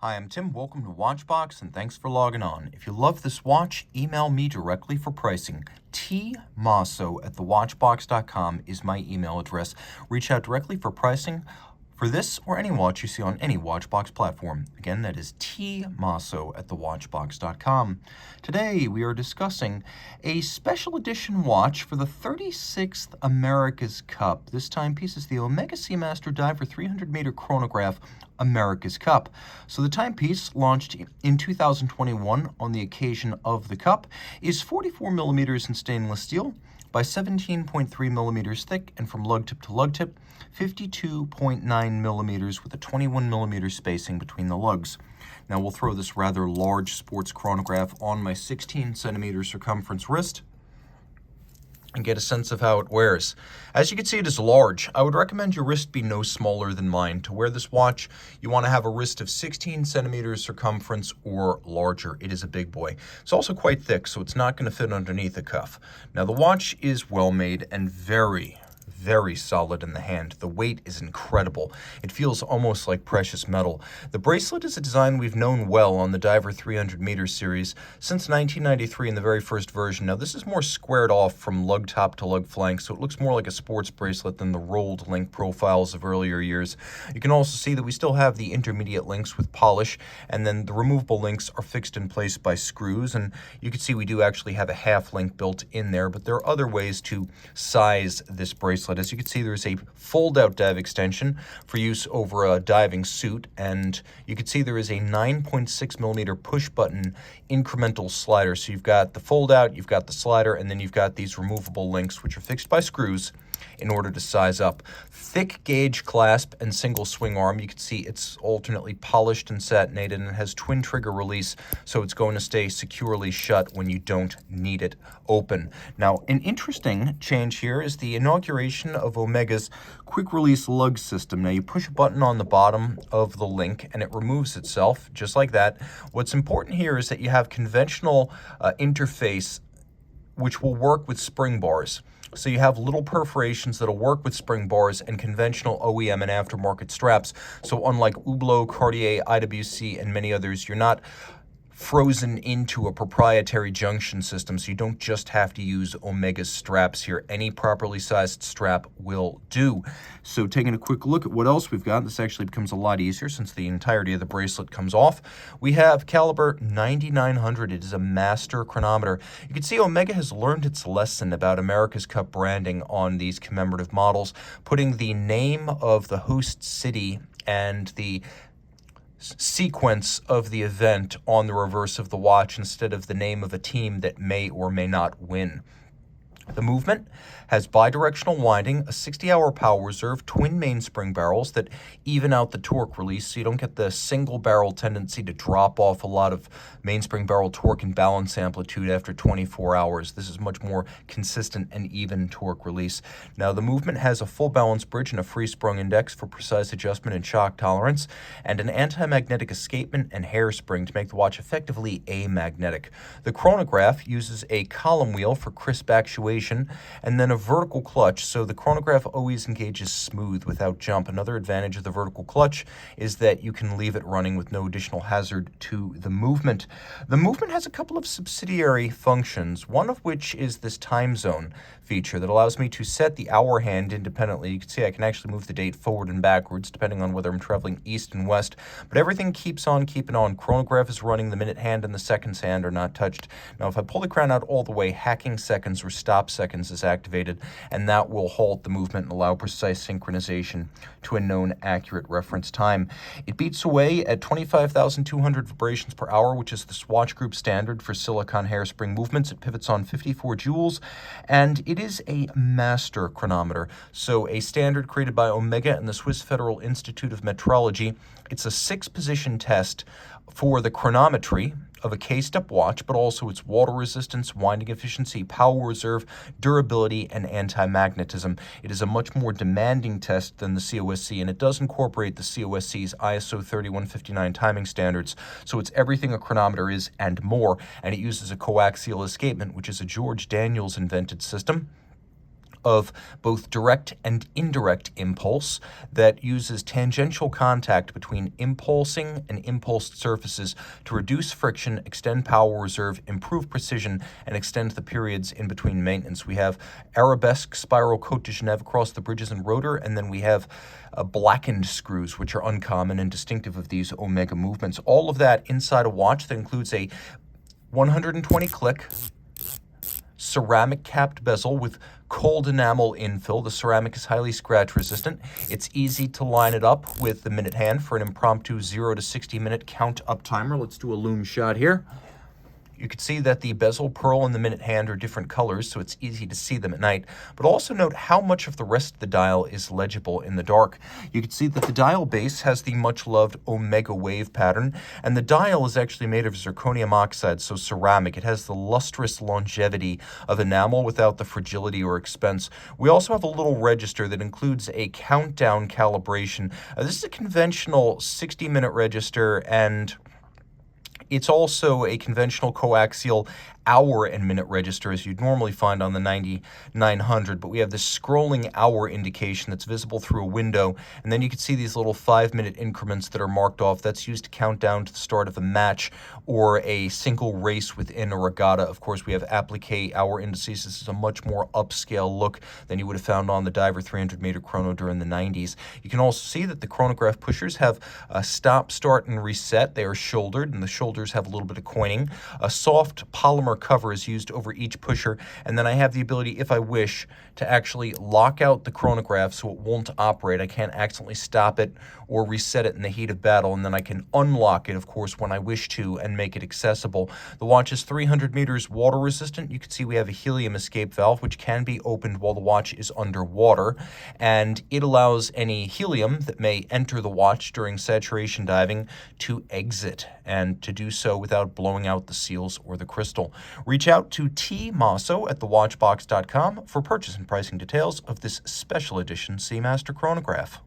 Hi, I'm Tim. Welcome to Watchbox, and thanks for logging on. If you love this watch, email me directly for pricing. tmosso@thewatchbox.com is my email address. Reach out directly for pricing for this or any watch you see on any Watchbox platform. Again, that is tmosso@thewatchbox.com. Today, we are discussing a special edition watch for the 36th America's Cup. This timepiece is the Omega Seamaster Diver 300-meter chronograph America's Cup. So the timepiece, launched in 2021 on the occasion of the Cup, is 44 millimeters in stainless steel by 17.3 millimeters thick, and from lug tip to lug tip, 52.9 millimeters with a 21 millimeter spacing between the lugs. Now we'll throw this rather large sports chronograph on my 16 centimeter circumference wrist and get a sense of how it wears. As you can see, it is large. I would recommend your wrist be no smaller than mine. To wear this watch, you want to have a wrist of 16 centimeters circumference or larger. It is a big boy. It's also quite thick, so it's not going to fit underneath the cuff. Now, the watch is well made and very solid in the hand. The weight is incredible. It feels almost like precious metal. The bracelet is a design we've known well on the Diver 300-meter series since 1993 in the very first version. Now, this is more squared off from lug top to lug flank, so it looks more like a sports bracelet than the rolled link profiles of earlier years. You can also see that we still have the intermediate links with polish, and then the removable links are fixed in place by screws, and you can see we do actually have a half link built in there, but there are other ways to size this bracelet. As you can see, there's a fold-out dive extension for use over a diving suit, and you can see there is a 9.6 millimeter push-button incremental slider. So you've got the fold-out, you've got the slider, and then you've got these removable links, which are fixed by screws in order to size up. Thick gauge clasp and single swing arm. You can see it's alternately polished and satinated, and it has twin trigger release, so it's going to stay securely shut when you don't need it open. Now, an interesting change here is the inauguration of Omega's quick release lug system. Now, you push a button on the bottom of the link and it removes itself just like that. What's important here is that you have conventional interface which will work with spring bars. So you have little perforations that'll work with spring bars and conventional OEM and aftermarket straps. So unlike Hublot, Cartier, IWC, and many others, you're not frozen into a proprietary junction system, so you don't just have to use Omega's straps here. Any properly sized strap will do. So taking a quick look at what else we've got, this actually becomes a lot easier since the entirety of the bracelet comes off. We have caliber 9900. It is a master chronometer. You can see Omega has learned its lesson about America's Cup branding on these commemorative models, putting the name of the host city and the sequence of the event on the reverse of the watch instead of the name of a team that may or may not win. The movement has bidirectional winding, a 60-hour power reserve, twin mainspring barrels that even out the torque release, so you don't get the single barrel tendency to drop off a lot of mainspring barrel torque and balance amplitude after 24 hours. This is much more consistent and even torque release. Now, the movement has a full balance bridge and a free sprung index for precise adjustment and shock tolerance, and an anti-magnetic escapement and hairspring to make the watch effectively amagnetic. The chronograph uses a column wheel for crisp actuation, and then a vertical clutch, so the chronograph always engages smooth without jump. Another advantage of the vertical clutch is that you can leave it running with no additional hazard to the movement. The movement has a couple of subsidiary functions, one of which is this time zone feature that allows me to set the hour hand independently. You can see I can actually move the date forward and backwards depending on whether I'm traveling east and west, but everything keeps on keeping on. Chronograph is running, the minute hand and the seconds hand are not touched. Now, if I pull the crown out all the way, hacking seconds or stop seconds is activated, and that will halt the movement and allow precise synchronization to a known accurate reference time. It beats away at 25,200 vibrations per hour, which is the Swatch Group standard for silicon hairspring movements. It pivots on 54 joules, and it is a master chronometer, so a standard created by Omega and the Swiss Federal Institute of Metrology. It's a 6-position test for the chronometry of a K-step watch, but also its water resistance, winding efficiency, power reserve, durability, and anti-magnetism. It is a much more demanding test than the COSC, and it does incorporate the COSC's ISO 3159 timing standards, so it's everything a chronometer is and more, and it uses a coaxial escapement, which is a George Daniels invented system. of both direct and indirect impulse that uses tangential contact between impulsing and impulsed surfaces to reduce friction, extend power reserve, improve precision, and extend the periods in between maintenance. We have arabesque spiral Côte de Genève across the bridges and rotor, and then we have blackened screws, which are uncommon and distinctive of these Omega movements. All of that inside a watch that includes a 120 click ceramic capped bezel with cold enamel infill. The ceramic is highly scratch resistant. It's easy to line it up with the minute hand for an impromptu 0 to 60 minute count up timer. Let's do a loom shot here. You can see that the bezel, pearl, and the minute hand are different colors, so it's easy to see them at night. But also note how much of the rest of the dial is legible in the dark. You can see that the dial base has the much-loved Omega wave pattern, and the dial is actually made of zirconium oxide, so ceramic. It has the lustrous longevity of enamel without the fragility or expense. We also have a little register that includes a countdown calibration. This is a conventional 60-minute register, and it's also a conventional coaxial hour and minute register as you'd normally find on the 9900, but we have this scrolling hour indication that's visible through a window, and then you can see these little 5-minute increments that are marked off. That's used to count down to the start of a match or a single race within a regatta. Of course, we have applique hour indices. This is a much more upscale look than you would have found on the Diver 300-meter chrono during the 90s. You can also see that the chronograph pushers have a stop, start, and reset. They are shouldered, and the shoulders have a little bit of coining. A soft polymer cover is used over each pusher, and then I have the ability, if I wish, to actually lock out the chronograph so it won't operate. I can't accidentally stop it or reset it in the heat of battle, and then I can unlock it, of course, when I wish to and make it accessible. The watch is 300 meters water resistant. You can see we have a helium escape valve, which can be opened while the watch is underwater, and it allows any helium that may enter the watch during saturation diving to exit, and to do so without blowing out the seals or the crystal. Reach out to Team Mosso at thewatchbox.com for purchase and pricing details of this special edition Seamaster chronograph.